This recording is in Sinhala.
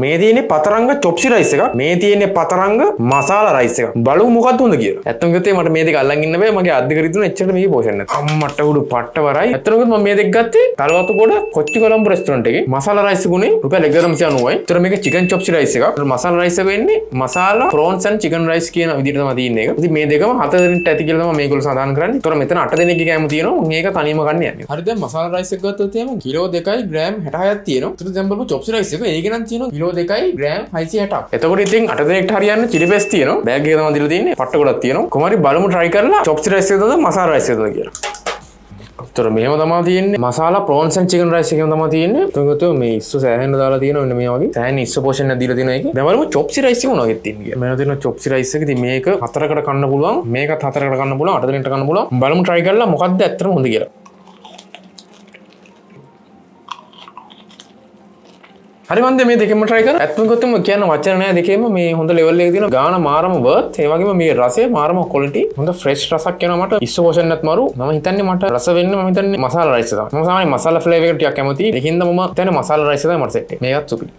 මේ තියෙන්නේ පතරංග චොප්සි රයිස් එකක්. මේ තියෙන්නේ පතරංග මසාලා රයිස් එකක්. බලමු මොකක්ද හොඳ කියලා. ඇත්තම කිව්වොත් මට මේ දෙක අල්ලන් ඉන්න බෑ. මගේ අත් දෙක රිදුන එච්චර මේකේ පෝෂන් නැහැ. අම්මට උඩු පට්ට වරයි. ඇත්තම කිව්වොත් මම මේ දෙක ගත්තේ තලවතු ගොඩ කොච්චි කොළඹ රෙස්ටොරන්ට් එකේ. මසාලා රයිස් ගුණේ රුපියල් 1290යි. ඒතර මේක චිකන් චොප්සි රයිස් එකක්. මසාලා රයිස් එක වෙන්නේ මසාලා ප්‍රෝන්ස් ඇන්ඩ් චිකන් රයිස් කියන විදිහට තමයි තියෙන්නේ ඒක. ඉතින් මේ දෙකම 4 දෙනෙක්ට ඇති කියලා තමයි මේගොල්ලෝ සඳහන් කරන්නේ. ඒතර මෙතන 8 දෙනෙක්ගේ කෑම තියෙනවා. මේක තනියම ගන්න යන්නේ. හරි දැන් මසාලා රයිස් එක ගත්තොත් එහෙම කිලෝ 2යි ග්‍රෑම් 66ක් තියෙනවා. ඒතර දැන් බලමු චොප්සි රයිස් එක. ඒකේ නම් තියෙනවා කිලෝ 2යි ග්‍රෑම් 660ක්. එතකොට ඉතින් 8 දෙනෙක්ට හරියන්නේ චිලි පේස්ට් තියෙනවා. බෑග් එක තමයි දීලා තියෙන්නේ. පට්ට ගොඩක් තියෙනවා. කොහොමරි බලමු try කරලා චොප්සි රයිස් එකද මසාලා රයිස් එකද කියලා. ඒතර මෙහෙම තමයි තියෙන්නේ. මසාලා ප්‍රෝන්ස් ඇන්ඩ් චිකන් රයිස් එකම තමයි තියෙන්නේ. එතකොට මේ ඉස්සු සෑහෙන්න දාලා තියෙනවා. මෙන්න මේ වගේ. සෑහෙන ඉස්සු පෝෂන් එකක් දීලා තියෙනවා ඒකේ. දැන් බලමු චොප්සි රයිස් එක මොනවද තියෙන්නේ කියලා. මෙන්න තියෙනවා චොප්සි රයිස් එක. ඉතින් මේක 4කට කන්න පුළුවන්. මේකත් 4කට කන්න පුළුවන්. 8 දෙනෙක්ට කන්න පුළුවන්. බලමු try කරලා මොකක්ද ඇත්තටම හොඳ කියලා. හරි මන්ද මේ දෙකම try කරා. ඇත්තම කිව්වොත් කියන්න වචන නෑ දෙකේම මේ හොඳ level එකේ තියෙන ගාන මාරම worth. ඒ වගේම මේ රසය මාරම quality. හොඳ fresh රසක් එනවා මට. ඉස්සු පෝෂන් එකත් මරු. මම හිතන්නේ මට රස වෙන්නේ මම හිතන්නේ මසාලා රයිස් එක තමයි. මම සාමාන්‍යයෙන් මසාලා flavor එකට ටිකක් කැමතියි. ඒකින්ද මම හිතන්නේ මසාලා රයිස් එක තමයි මට set එක. මේකත් සුපිරි.